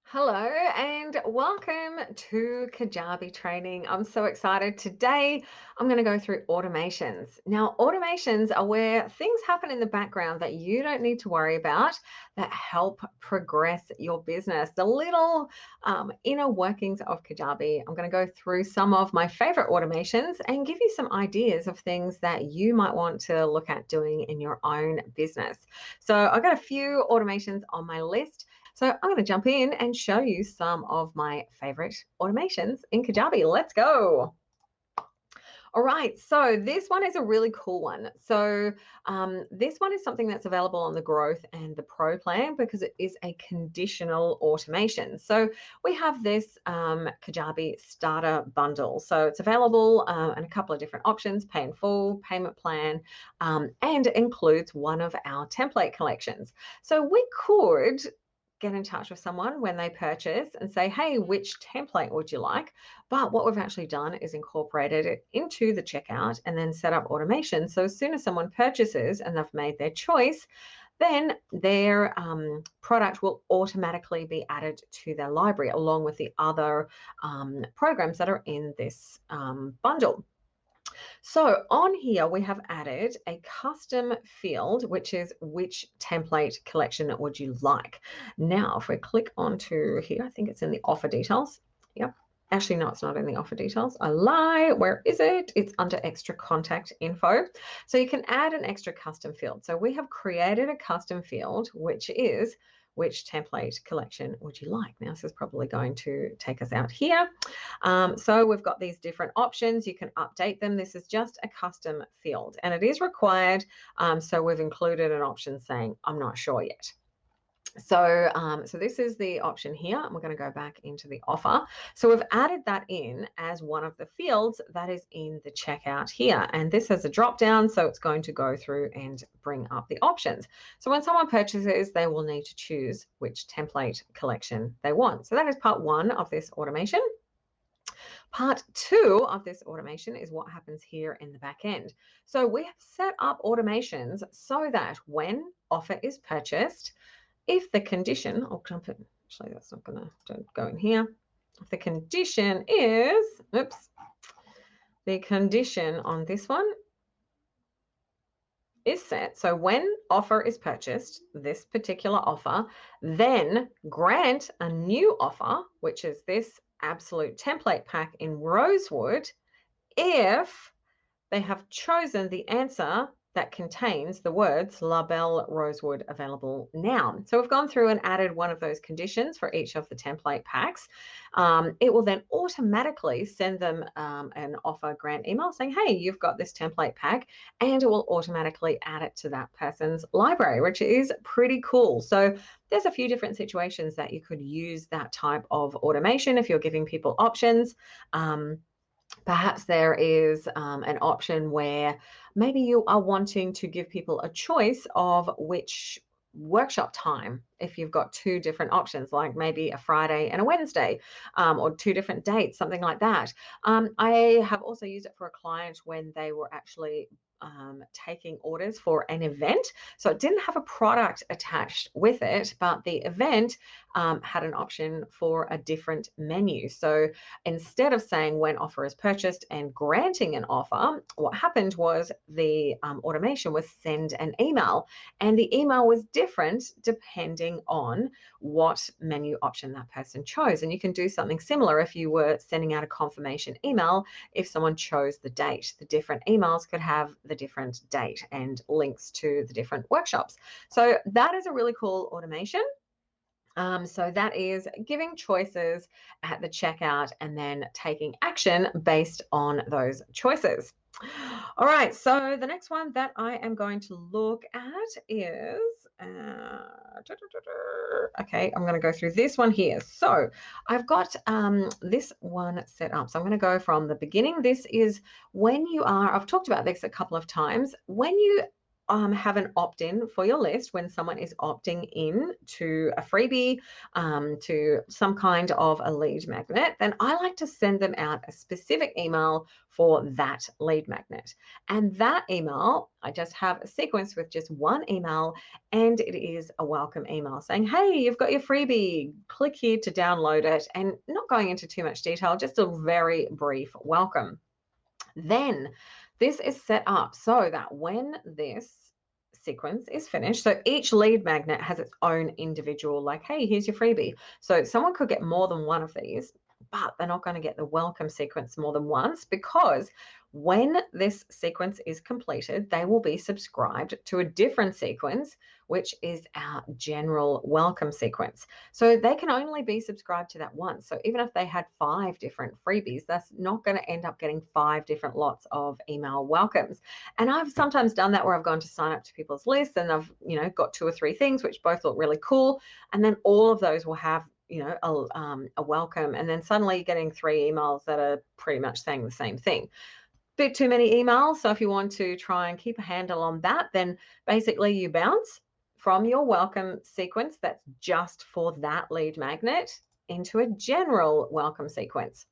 Hello and welcome to Kajabi training. I'm so excited. Today, I'm going to go through automations. Now, automations are where things happen in the background that you don't need to worry about that help progress your business. The little inner workings of Kajabi. I'm going to go through some of my favorite automations and give you some ideas of things that you might want to look at doing in your own business. So, I've got a few automations on my list. So I'm going to jump in and show you some of my favorite automations in Kajabi. Let's go. All right, so this one is a really cool one. So this one is something that's available on the Growth and the Pro plan because it is a conditional automation. So we have this Kajabi starter bundle. So it's available in a couple of different options, pay in full, payment plan, and includes one of our template collections. So we could get in touch with someone when they purchase and say, hey, which template would you like? But what we've actually done is incorporated it into the checkout and then set up automation. So as soon as someone purchases and they've made their choice, then their product will automatically be added to their library along with the other programs that are in this bundle. So on here, we have added a custom field, which is which template collection would you like? Now, if we click onto here, I think it's in the offer details. Yep. Actually, no, it's not in the offer details. I lie. Where is it? It's under extra contact info. So you can add an extra custom field. So we have created a custom field, which is which template collection would you like? Now, this is probably going to take us out here. So we've got these different options. You can update them. This is just a custom field and it is required. So we've included an option saying, I'm not sure yet. So this is the option here, and we're going to go back into the offer. So we've added that in as one of the fields that is in the checkout here. And this has a drop down, so it's going to go through and bring up the options. So when someone purchases, they will need to choose which template collection they want. So that is part one of this automation. Part two of this automation is what happens here in the back end. So we have set up automations so that when offer is purchased, if the condition, I'll jump in, actually that's not going to go in here. If the condition is, the condition on this one is set. So when offer is purchased, this particular offer, then grant a new offer, which is this absolute template pack in Rosewood, if they have chosen the answer that contains the words La Belle Rosewood available now. So we've gone through and added one of those conditions for each of the template packs. It will then automatically send them an offer grant email saying, hey, you've got this template pack, and it will automatically add it to that person's library, which is pretty cool. So there's a few different situations that you could use that type of automation if you're giving people options. Perhaps there is an option where maybe you are wanting to give people a choice of which workshop time, if you've got two different options, like maybe a Friday and a Wednesday, or two different dates, something like that. I have also used it for a client when they were actually taking orders for an event. So it didn't have a product attached with it, but the event had an option for a different menu. So instead of saying when offer is purchased and granting an offer, what happened was the automation was send an email, and the email was different depending on what menu option that person chose. And you can do something similar if you were sending out a confirmation email. If someone chose the date, the different emails could have the different date and links to the different workshops. So that is a really cool automation. So that is giving choices at the checkout and then taking action based on those choices. All right, so the next one that I am going to look at is, okay, I'm going to go through this one here. So I've got this one set up. So I'm going to go from the beginning. This is when you are, I've talked about this a couple of times, when you have an opt-in for your list when someone is opting in to a freebie, to some kind of a lead magnet, then I like to send them out a specific email for that lead magnet. And that email, I just have a sequence with just one email, and it is a welcome email saying, hey, you've got your freebie, click here to download it, and not going into too much detail, just a very brief welcome. Then this is set up so that when this sequence is finished, so each lead magnet has its own individual, like, hey, here's your freebie. So someone could get more than one of these, but they're not going to get the welcome sequence more than once, because when this sequence is completed, they will be subscribed to a different sequence, which is our general welcome sequence. So they can only be subscribed to that once. So even if they had 5 different freebies, that's not going to end up getting 5 different lots of email welcomes. And I've sometimes done that where I've gone to sign up to people's lists and I've, got 2 or 3 things which both look really cool. And then all of those will have a welcome, and then suddenly you're getting 3 emails that are pretty much saying the same thing. Bit too many emails. So if you want to try and keep a handle on that, then basically you bounce from your welcome sequence that's just for that lead magnet into a general welcome sequence.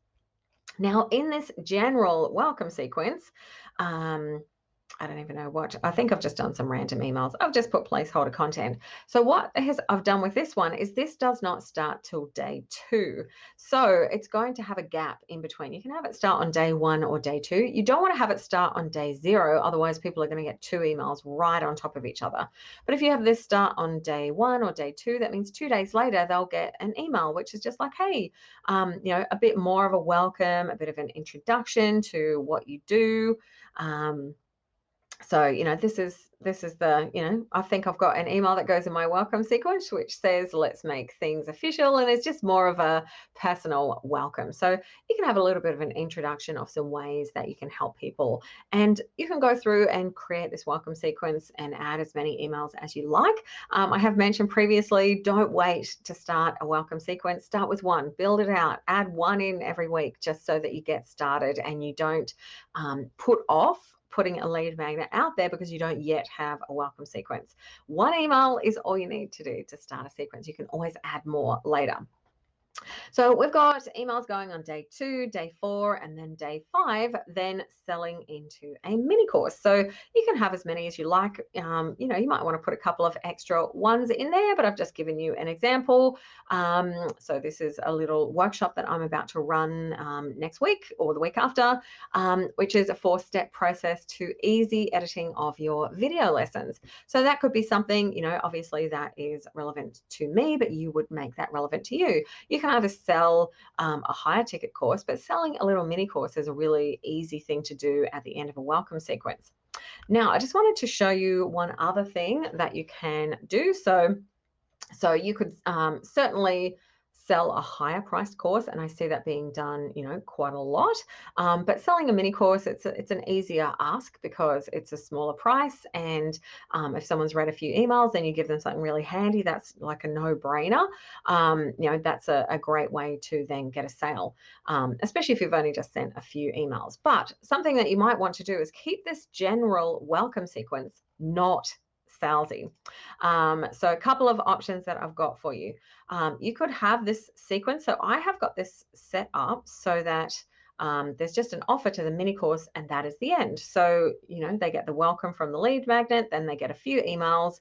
Now, in this general welcome sequence, I don't even know what, I think I've just done some random emails. I've just put placeholder content. So what I've done with this one is this does not start till day 2. So it's going to have a gap in between. You can have it start on day 1 or day 2. You don't want to have it start on day 0. Otherwise people are going to get 2 emails right on top of each other. But if you have this start on day 1 or day 2, that means 2 days later, they'll get an email, which is just like, hey, a bit more of a welcome, a bit of an introduction to what you do. So, this is the, I think I've got an email that goes in my welcome sequence, which says, let's make things official. And it's just more of a personal welcome. So you can have a little bit of an introduction of some ways that you can help people. And you can go through and create this welcome sequence and add as many emails as you like. I have mentioned previously, don't wait to start a welcome sequence. Start with 1, build it out, add 1 in every week, just so that you get started and you don't put off putting a lead magnet out there because you don't yet have a welcome sequence. 1 email is all you need to do to start a sequence. You can always add more later. So we've got emails going on day 2, day 4, and then day 5, then selling into a mini course. So you can have as many as you like. You might want to put a couple of extra ones in there, but I've just given you an example. So this is a little workshop that I'm about to run next week or the week after, which is a 4-step process to easy editing of your video lessons. So that could be something, obviously that is relevant to me, but you would make that relevant to you. You can either sell a higher ticket course, but selling a little mini course is a really easy thing to do at the end of a welcome sequence. Now, I just wanted to show you one other thing that you can do. So you could certainly sell a higher priced course, and I see that being done, quite a lot. But selling a mini course, it's an easier ask because it's a smaller price, and if someone's read a few emails, then you give them something really handy. That's like a no-brainer. That's a great way to then get a sale, especially if you've only just sent a few emails. But something that you might want to do is keep this general welcome sequence not salesy. So a couple of options that I've got for you. You could have this sequence. So I have got this set up so that there's just an offer to the mini course, and that is the end. So, they get the welcome from the lead magnet, then they get a few emails,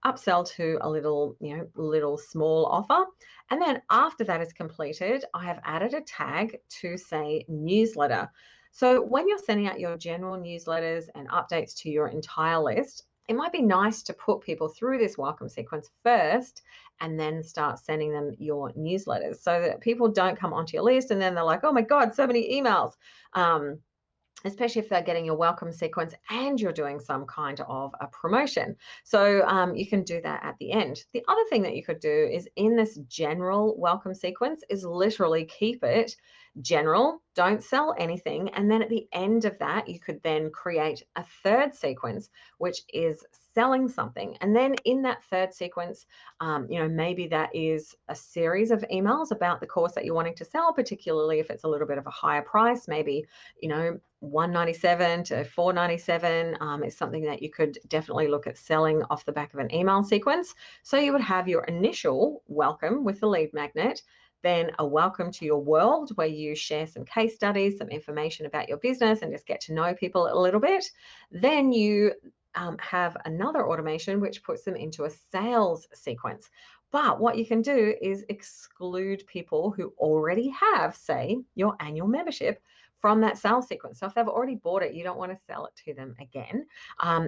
upsell to a little small offer. And then after that is completed, I have added a tag to say newsletter. So when you're sending out your general newsletters and updates to your entire list, it might be nice to put people through this welcome sequence first and then start sending them your newsletters so that people don't come onto your list and then they're like, oh my God, so many emails. Especially if they're getting your welcome sequence and you're doing some kind of a promotion. So you can do that at the end. The other thing that you could do is in this general welcome sequence is literally keep it general, don't sell anything. And then at the end of that, you could then create a third sequence, which is selling something. And then in that third sequence, maybe that is a series of emails about the course that you're wanting to sell, particularly if it's a little bit of a higher price, maybe, $197 to $497 is something that you could definitely look at selling off the back of an email sequence. So you would have your initial welcome with the lead magnet, then a welcome to your world where you share some case studies, some information about your business, and just get to know people a little bit. Then you have another automation which puts them into a sales sequence. But what you can do is exclude people who already have, say, your annual membership from that sales sequence. So if they've already bought it, you don't want to sell it to them again.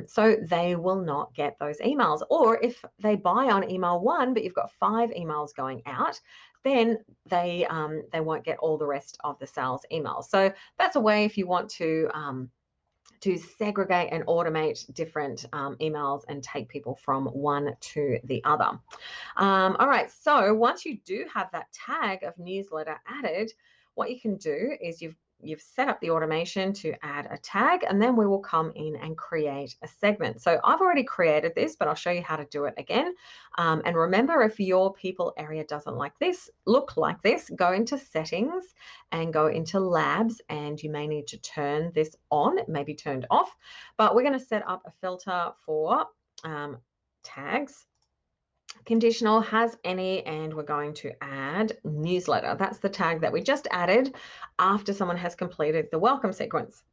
So they will not get those emails. Or if they buy on email 1, but you've got 5 emails going out, then they won't get all the rest of the sales emails. So that's a way if you want to segregate and automate different emails and take people from one to the other. All right, so once you do have that tag of newsletter added, what you can do is you've set up the automation to add a tag, and then we will come in and create a segment. So I've already created this, but I'll show you how to do it again. And remember, if your people area doesn't look like this, go into settings and go into labs, and you may need to turn this on. It may be turned off, but we're going to set up a filter for tags. Conditional has any, and we're going to add newsletter. That's the tag that we just added after someone has completed the welcome sequence.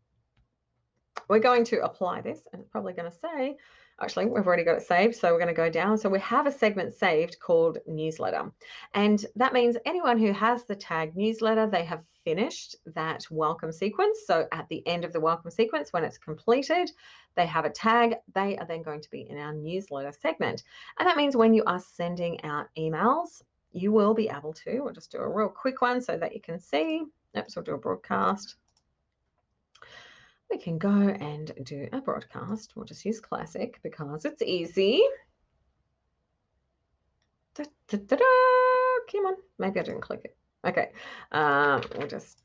We're going to apply this, and it's probably going to say, actually, we've already got it saved, so we're going to go down. So we have a segment saved called newsletter. And that means anyone who has the tag newsletter, they have finished that welcome sequence. So at the end of the welcome sequence, when it's completed, they have a tag. They are then going to be in our newsletter segment. And that means when you are sending out emails, you will be able to, we'll just do a real quick one so that you can see. Oops, we'll do a broadcast. We can go and do a broadcast. We'll just use Classic because it's easy. Come on. Maybe I didn't click it. Okay. We'll just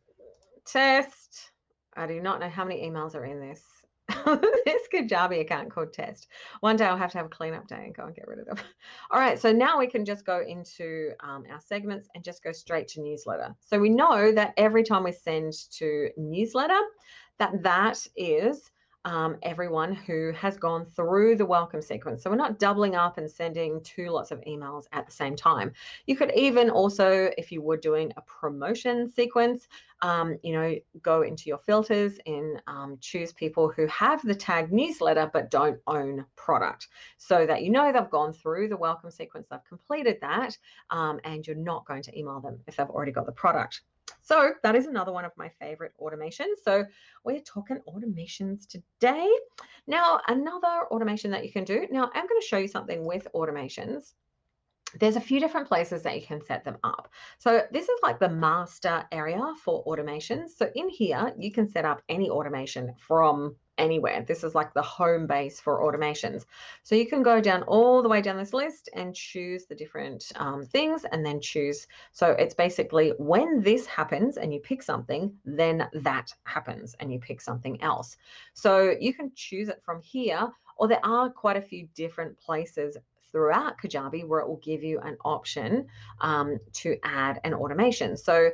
test. I do not know how many emails are in this. This Kajabi account called test. One day I'll have to have a cleanup day and go and get rid of them. All right, so now we can just go into our segments and just go straight to newsletter. So we know that every time we send to newsletter, that is everyone who has gone through the welcome sequence. So we're not doubling up and sending 2 lots of emails at the same time. You could even also, if you were doing a promotion sequence, go into your filters and choose people who have the tag newsletter but don't own product, so that they've gone through the welcome sequence, they've completed that, and you're not going to email them if they've already got the product. So that is another one of my favorite automations. So we're talking automations today. Now, another automation that you can do. Now, I'm going to show you something with automations. There's a few different places that you can set them up. So this is like the master area for automations. So in here, you can set up any automation from anywhere. This is like the home base for automations. So you can go down all the way down this list and choose the different things, and then choose. So it's basically when this happens and you pick something, then that happens and you pick something else. So you can choose it from here, or there are quite a few different places throughout Kajabi where it will give you an option to add an automation. So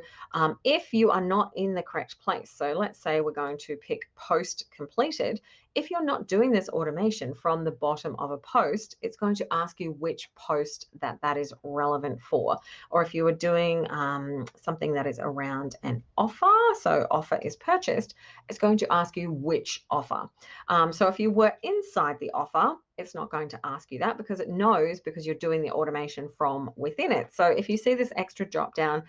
if you are not in the correct place, so let's say we're going to pick post completed. If you're not doing this automation from the bottom of a post, it's going to ask you which post that is relevant for. Or if you were doing something that is around an offer, so offer is purchased, it's going to ask you which offer. So if you were inside the offer, it's not going to ask you that because it knows, because you're doing the automation from within it. So if you see this extra drop down,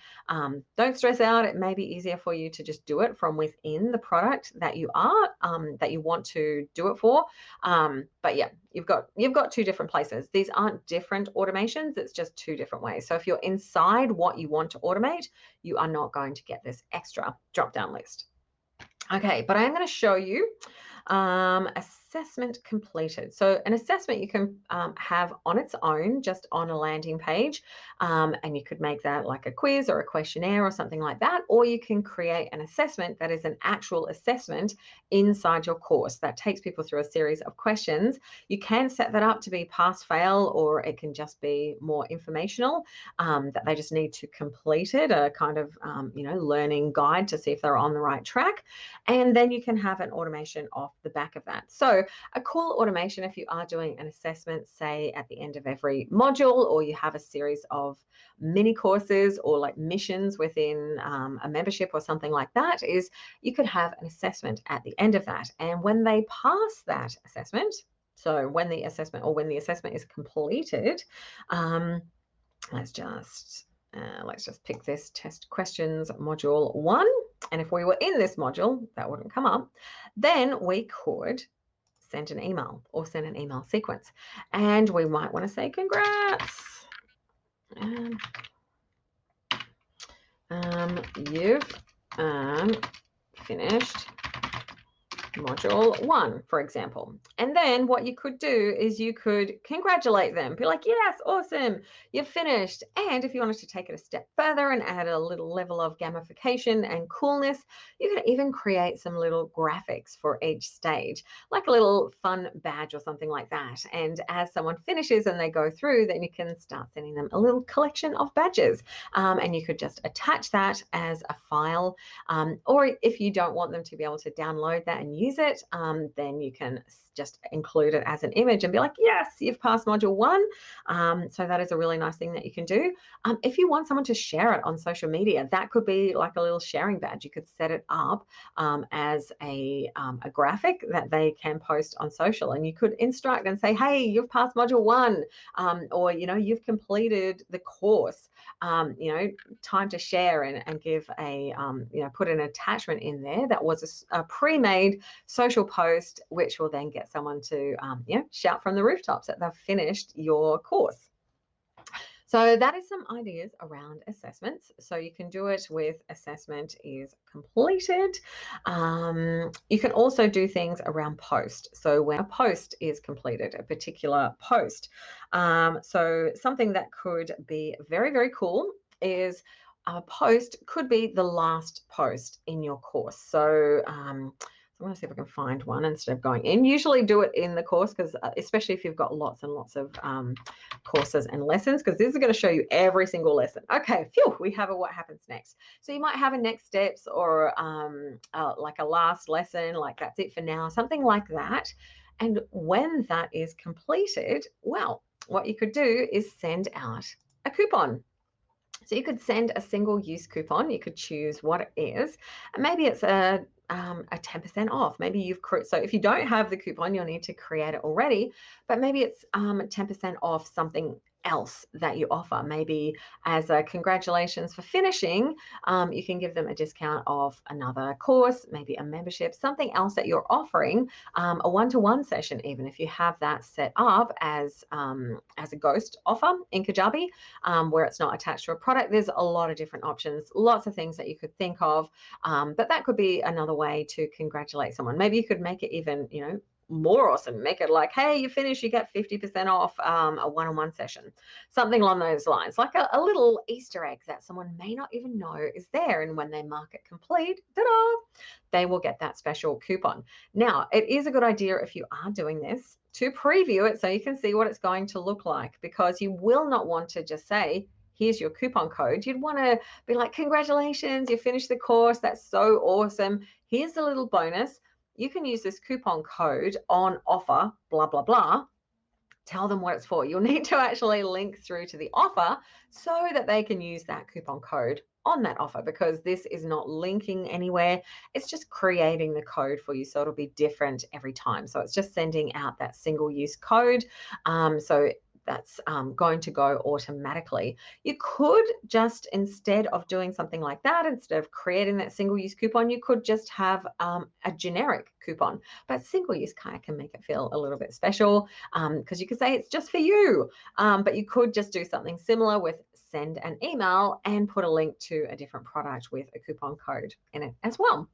don't stress out. It may be easier for you to just do it from within the product that you want to do it for. But yeah, you've got 2 different places. These aren't different automations. It's just 2 different ways. So if you're inside what you want to automate, you are not going to get this extra drop down list. Okay, but I'm going to show you Assessment completed. So an assessment you can have on its own, just on a landing page, and you could make that like a quiz or a questionnaire or something like that, or you can create an assessment that is an actual assessment inside your course that takes people through a series of questions. You can set that up to be pass fail, or it can just be more informational, that they just need to complete it, a kind of learning guide to see if they're on the right track. And then you can have an automation off the back of that. So a cool automation, if you are doing an assessment, say at the end of every module, or you have a series of mini courses or like missions within a membership or something like that, is you could have an assessment at the end of that. And when they pass that assessment, so when the assessment is completed, let's just pick this test questions module 1. And if we were in this module, that wouldn't come up. Then we could send an email or send an email sequence. And we might want to say, congrats. You've finished module 1, for example. And then what you could do is you could congratulate them, be like, yes, awesome, you've finished. And if you wanted to take it a step further and add a little level of gamification and coolness, you could even create some little graphics for each stage, like a little fun badge or something like that. And as someone finishes and they go through, then you can start sending them a little collection of badges. And you could just attach that as a file. Or if you don't want them to be able to download that and use it, then you can just include it as an image and be like, yes, you've passed module 1. So that is a really nice thing that you can do. If you want someone to share it on social media, that could be like a little sharing badge. You could set it up as a graphic that they can post on social, and you could instruct and say, hey, you've passed module 1, or you've completed the course. Time to share, and give a put an attachment in there that was a pre-made social post, which will then get someone to shout from the rooftops that they've finished your course. So that is some ideas around assessments. So you can do it with assessment is completed. You can also do things around post. So when a post is completed, a particular post. So something that could be very, very cool is a post could be the last post in your course. So I'm going to see if I can find one instead of going in. Usually do it in the course, because especially if you've got lots and lots of courses and lessons, because this is going to show you every single lesson. Okay, phew, we have a what happens next. So you might have a next steps, or like a last lesson, like that's it for now, something like that. And when that is completed, well, what you could do is send out a coupon. So you could send a single-use coupon. You could choose what it is, and maybe it's a 10% off. Maybe so if you don't have the coupon, you'll need to create it already, but maybe it's 10% off something else that you offer. Maybe as a congratulations for finishing, you can give them a discount of another course, maybe a membership, something else that you're offering, a one-to-one session, even if you have that set up as a ghost offer in Kajabi, where it's not attached to a product. There's a lot of different options, lots of things that you could think of, but that could be another way to congratulate someone. Maybe you could make it even, more awesome. Make it like, hey, you finish, you get 50% off a one-on-one session, something along those lines, like a little Easter egg that someone may not even know is there. And when they mark it complete, ta-da, they will get that special coupon. Now, it is a good idea, if you are doing this, to preview it so you can see what it's going to look like, because you will not want to just say, here's your coupon code. You'd want to be like, congratulations, you finished the course, that's so awesome. Here's a little bonus. You can use this coupon code on offer, blah, blah, blah. Tell them what it's for. You'll need to actually link through to the offer so that they can use that coupon code on that offer, because this is not linking anywhere. It's just creating the code for you. So it'll be different every time. So it's just sending out that single use code. So that's going to go automatically. You could just, instead of doing something like that, instead of creating that single-use coupon, you could just have a generic coupon. But single-use kind of can make it feel a little bit special, because you could say it's just for you. But you could just do something similar with send an email and put a link to a different product with a coupon code in it as well.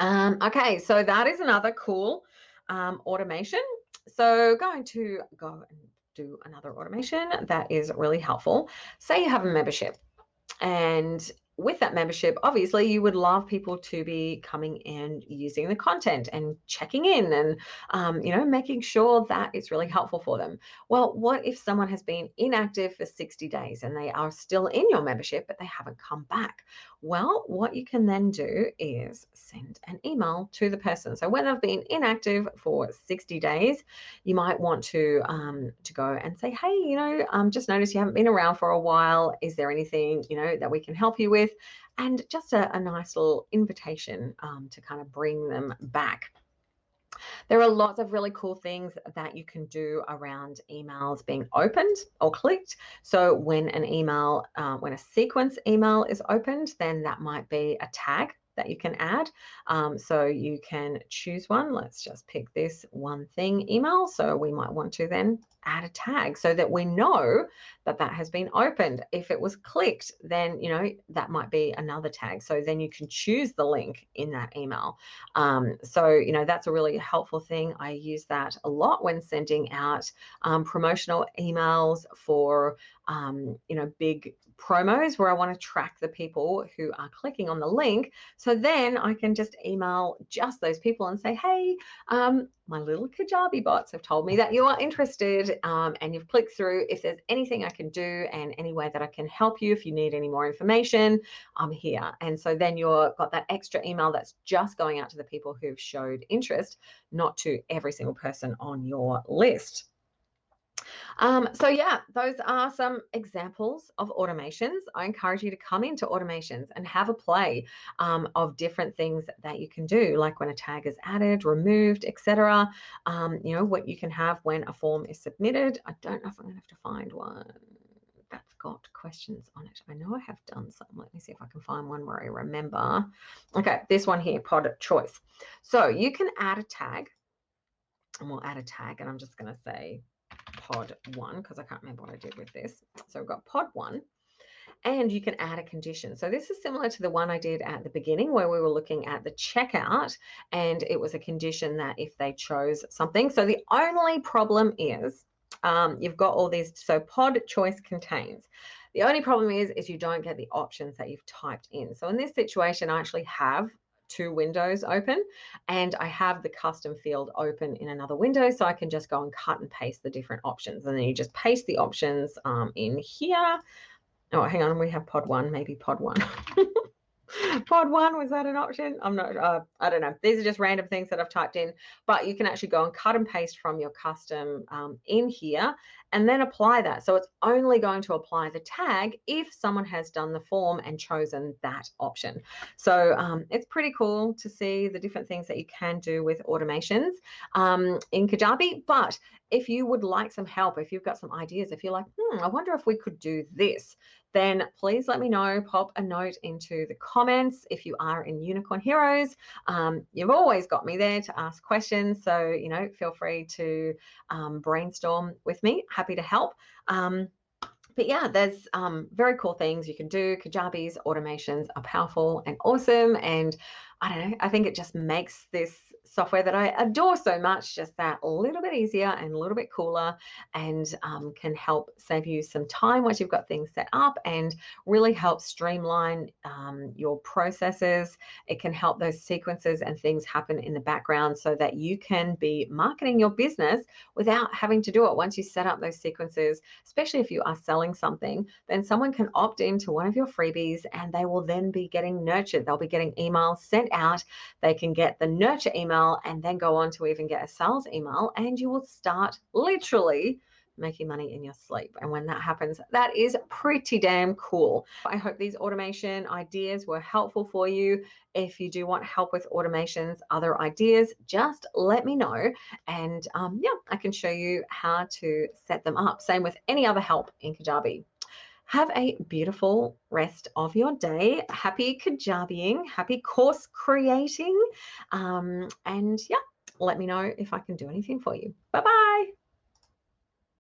Okay, so that is another cool automation. So going to go and do another automation that is really helpful. Say you have a membership. And with that membership, obviously, you would love people to be coming and using the content and checking in and, making sure that it's really helpful for them. Well, what if someone has been inactive for 60 days and they are still in your membership, but they haven't come back? Well, what you can then do is send an email to the person. So when they've been inactive for 60 days, you might want to go and say, hey, just noticed you haven't been around for a while. Is there anything that we can help you with? And just a nice little invitation to kind of bring them back. There are lots of really cool things that you can do around emails being opened or clicked. So when when a sequence email is opened, then that might be a tag that you can add. So you can choose one. Let's just pick this one thing email. So we might want to then add a tag so that we know that that has been opened. If it was clicked, then, that might be another tag. So then you can choose the link in that email. That's a really helpful thing. I use that a lot when sending out promotional emails for, big promos where I want to track the people who are clicking on the link. So then I can just email just those people and say, hey, my little Kajabi bots have told me that you are interested and you've clicked through. If there's anything I can do and any way that I can help you, if you need any more information, I'm here. And so then you've got that extra email that's just going out to the people who've showed interest, not to every single person on your list. Those are some examples of automations. I encourage you to come into automations and have a play of different things that you can do, like when a tag is added, removed, etc. What you can have when a form is submitted. I don't know if I'm going to have to find one that's got questions on it. I know I have done some. Let me see if I can find one where I remember. Okay, this one here, pod choice. So you can add a tag, and we'll add a tag, and I'm just going to say pod 1 because I can't remember what I did with this. So we've got pod 1, and you can add a condition. So this is similar to the one I did at the beginning where we were looking at the checkout, and it was a condition that if they chose something. So the only problem is you've got all these. So pod choice contains. The only problem is you don't get the options that you've typed in. So in this situation, I actually have two windows open and I have the custom field open in another window, so I can just go and cut and paste the different options, and then you just paste the options in here. Oh, hang on, we have pod 1, maybe pod 1. Pod 1, was that an option? I'm not, I don't know. These are just random things that I've typed in, but you can actually go and cut and paste from your custom in here and then apply that. So it's only going to apply the tag if someone has done the form and chosen that option. So it's pretty cool to see the different things that you can do with automations in Kajabi. But if you would like some help, if you've got some ideas, if you're like, I wonder if we could do this, then please let me know. Pop a note into the comments. If you are in Unicorn Heroes, you've always got me there to ask questions. So, feel free to brainstorm with me. Happy to help. But yeah, there's very cool things you can do. Kajabi's automations are powerful and awesome. And I don't know, I think it just makes this software that I adore so much just that a little bit easier and a little bit cooler, and can help save you some time once you've got things set up, and really help streamline your processes. It can help those sequences and things happen in the background so that you can be marketing your business without having to do it. Once you set up those sequences, especially if you are selling something, then someone can opt into one of your freebies and they will then be getting nurtured. They'll be getting emails sent out. They can get the nurture email and then go on to even get a sales email, and you will start literally making money in your sleep. And when that happens, that is pretty damn cool. I hope these automation ideas were helpful for you. If you do want help with automations, other ideas, just let me know. And I can show you how to set them up. Same with any other help in Kajabi. Have a beautiful rest of your day. Happy Kajabiing, happy course creating. And let me know if I can do anything for you. Bye-bye.